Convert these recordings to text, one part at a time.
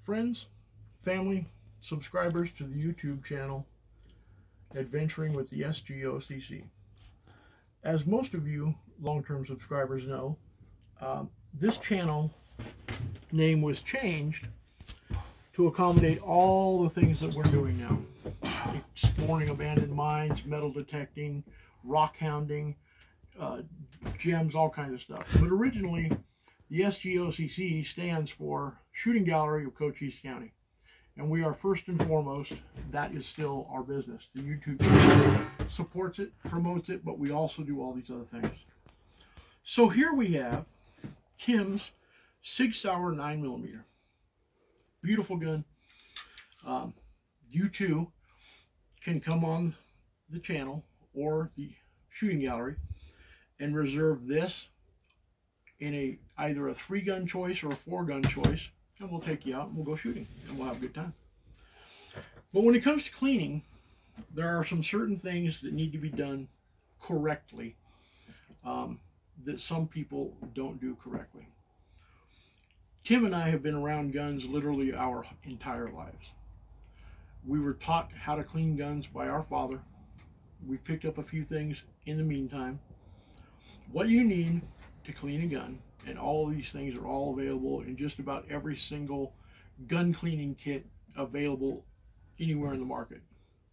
Friends, family, subscribers to the YouTube channel, Adventuring with the S.G.O.C.C. As most of you long-term subscribers know, this channel name was changed to accommodate all the things that we're doing now. Exploring abandoned mines, metal detecting, rock hounding, gems, all kinds of stuff. But originally, the S.G.O.C.C. stands for Shooting Gallery of Cochise County. And we are first and foremost, that is still our business. The YouTube channel supports it, promotes it, but we also do all these other things. So here we have Tim's Sig Sauer 9mm. Beautiful gun. You too can come on the channel or the shooting gallery and reserve this in either a 3-gun choice or a 4-gun choice, and we'll take you out and we'll go shooting and we'll have a good time. But when it comes to cleaning, there are some certain things that need to be done correctly that some people don't do correctly. Tim and I have been around guns literally our entire lives. We were taught how to clean guns by our father. We picked up a few things in the meantime. What you need to clean a gun, and all of these things are all available in just about every single gun cleaning kit available anywhere in the market.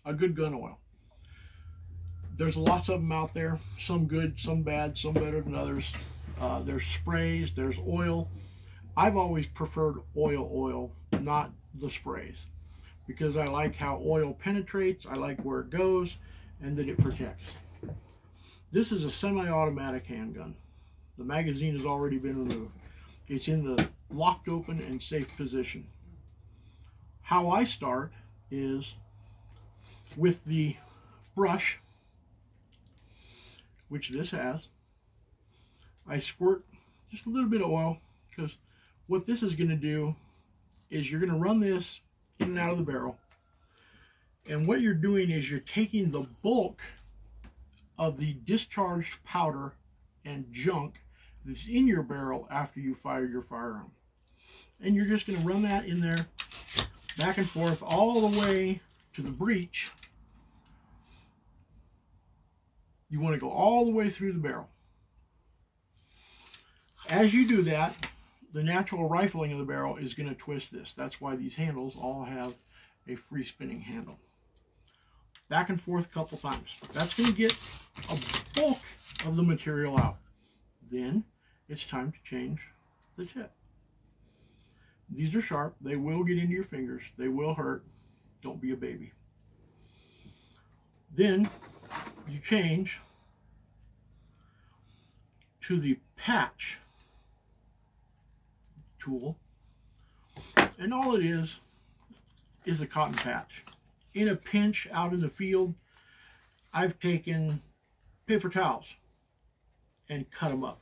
A good gun oil. There's lots of them out there, some good, some bad, some better than others. There's sprays, there's oil. I've always preferred oil, not the sprays, because I like how oil penetrates, I like where it goes, and that it protects. This is a semi-automatic handgun. The magazine has already been removed. It's in the locked open and safe position. How I start is with the brush, which this has. I squirt just a little bit of oil, because what this is going to do is you're going to run this in and out of the barrel. And what you're doing is you're taking the bulk of the discharged powder and junk that's in your barrel after you fire your firearm. And you're just going to run that in there, back and forth, all the way to the breech. You want to go all the way through the barrel. As you do that, the natural rifling of the barrel is going to twist this. That's why these handles all have a free spinning handle. Back and forth a couple times. That's going to get a bulk of the material out. Then it's time to change the tip. These are sharp. They will get into your fingers. They will hurt. Don't be a baby. Then you change to the patch tool, and all it is a cotton patch. In a pinch out in the field, I've taken paper towels and cut them up.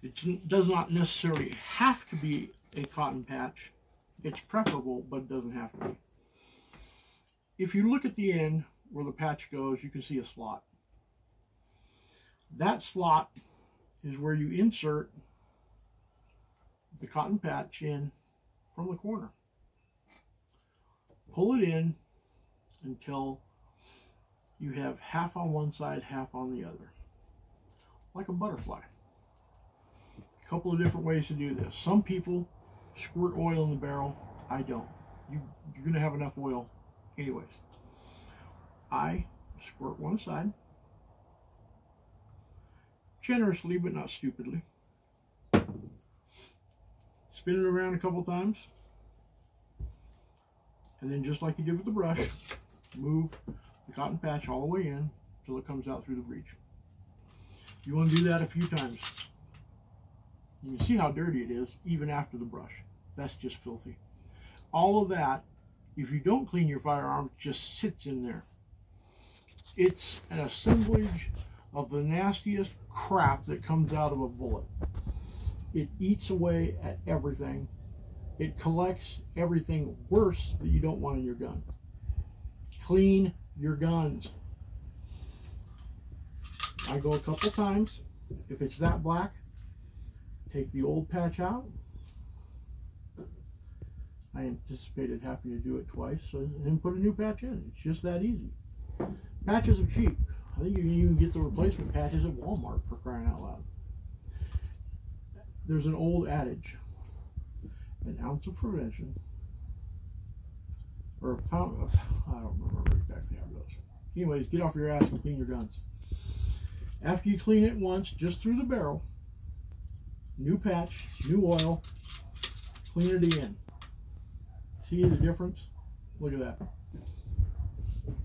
It does not necessarily have to be a cotton patch. It's preferable, but it doesn't have to be. If you look at the end where the patch goes, you can see a slot. That slot is where you insert the cotton patch in from the corner. Pull it in until you have half on one side, half on the other, like a butterfly. A couple of different ways to do this. Some people squirt oil in the barrel. I don't. You're going to have enough oil anyways. I squirt one side, generously but not stupidly. Spin it around a couple times, and then just like you did with the brush, move the cotton patch all the way in until it comes out through the breech. You want to do that a few times. You can see how dirty it is even after the brush. That's just filthy. All of that, if you don't clean your firearm, just sits in there. It's an assemblage of the nastiest crap that comes out of a bullet. It eats away at everything. It collects everything worse that you don't want in your gun. Clean your guns. I go a couple times. If it's that black, take the old patch out, I anticipated having to do it twice, so, and put a new patch in. It's just that easy. Patches are cheap. I think you can even get the replacement patches at Walmart, for crying out loud. There's an old adage, an ounce of prevention, or a pound of, I don't remember exactly how it goes. Anyways, get off your ass and clean your guns. After you clean it once, just through the barrel, new patch, new oil, clean it again. See the difference? Look at that.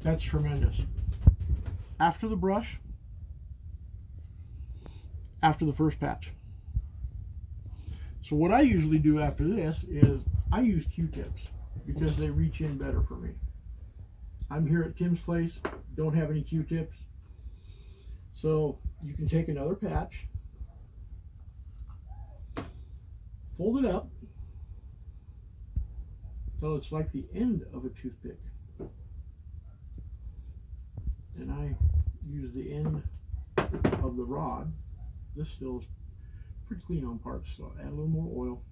That's tremendous. After the brush, after the first patch. So what I usually do after this is I use Q-tips because they reach in better for me. I'm here at Tim's place, don't have any Q-tips. So you can take another patch, fold it up so it's like the end of a toothpick. And I use the end of the rod. This still is pretty clean on parts, so I'll add a little more oil.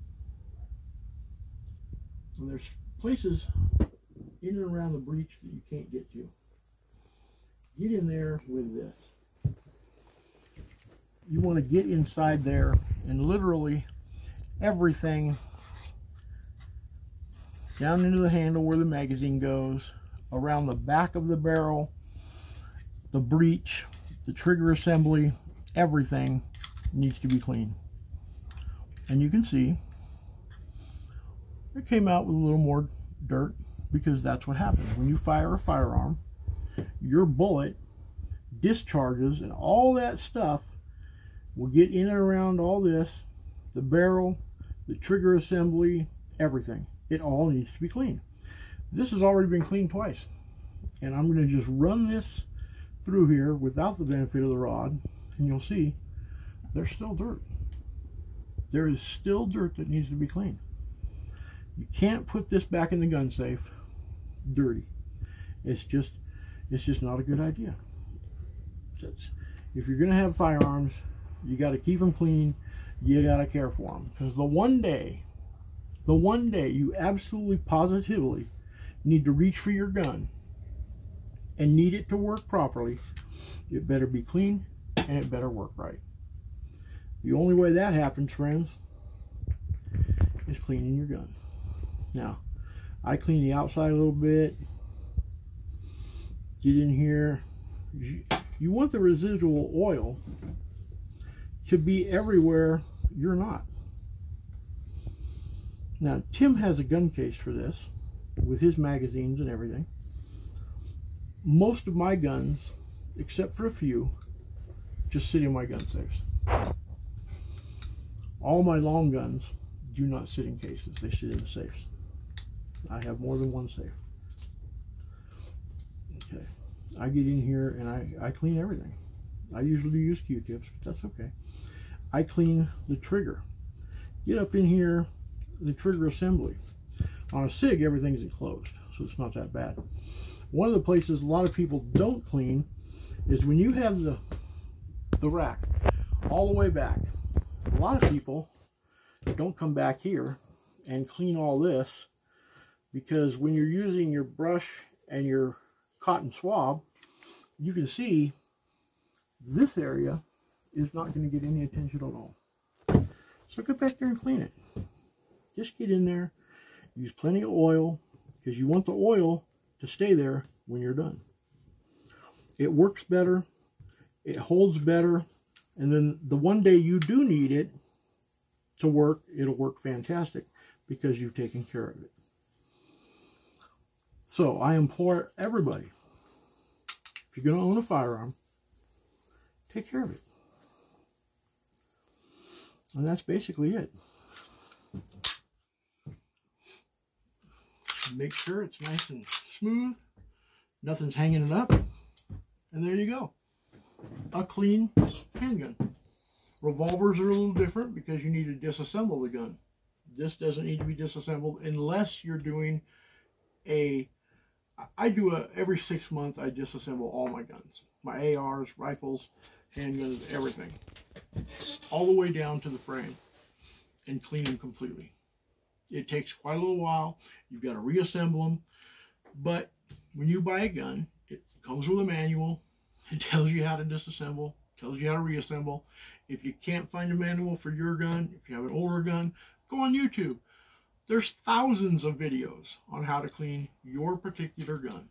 And there's places in and around the breech that you can't get to. Get in there with this. You want to get inside there and literally everything down into the handle where the magazine goes, around the back of the barrel, the breech, the trigger assembly, everything needs to be clean. And you can see it came out with a little more dirt because that's what happens when you fire a firearm. Your bullet discharges and all that stuff will get in and around all this, the barrel, the trigger assembly, everything. It all needs to be clean. This has already been cleaned twice, and I'm going to just run this through here without the benefit of the rod, and you'll see there's still dirt. There is still dirt that needs to be cleaned. You can't put this back in the gun safe dirty. It's just not a good idea. If you're going to have firearms, you got to keep them clean. You got to care for them, because the one day you absolutely positively need to reach for your gun and need it to work properly, it better be clean and it better work right. The only way that happens, friends, is cleaning your gun. Now, I clean the outside a little bit. Get in here. You want the residual oil to be everywhere you're not. Now, Tim has a gun case for this with his magazines and everything. Most of my guns, except for a few, just sit in my gun safes. All my long guns do not sit in cases. They sit in the safes. I have more than one safe. Okay. I get in here and I clean everything. I usually use Q-tips, but that's okay. I clean the trigger. Get up in here, the trigger assembly. On a SIG, everything's enclosed, so it's not that bad. One of the places a lot of people don't clean is when you have the rack all the way back. A lot of people don't come back here and clean all this, because when you're using your brush and your cotton swab, you can see this area is not going to get any attention at all. So get back there and clean it. Just get in there, use plenty of oil, because you want the oil to stay there when you're done. It works better, it holds better, and then the one day you do need it to work, it'll work fantastic because you've taken care of it. So I implore everybody, if you're going to own a firearm, take care of it. And that's basically it. Make sure it's nice and smooth, nothing's hanging it up, and there you go. A clean handgun. Revolvers are a little different because you need to disassemble the gun. This doesn't need to be disassembled unless you're doing every 6 months I disassemble all my guns. My ARs, rifles, handguns, everything. All the way down to the frame and clean them completely. It takes quite a little while. You've got to reassemble them. But when you buy a gun, it comes with a manual. It tells you how to disassemble, tells you how to reassemble. If you can't find a manual for your gun, if you have an older gun, go on YouTube. There's thousands of videos on how to clean your particular gun.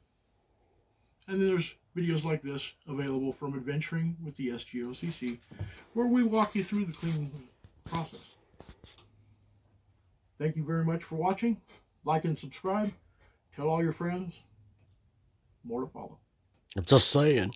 And then there's videos like this available from Adventuring with the S.G.O.C.C, where we walk you through the cleaning process. Thank you very much for watching. Like and subscribe. Tell all your friends. More to follow. I'm just saying.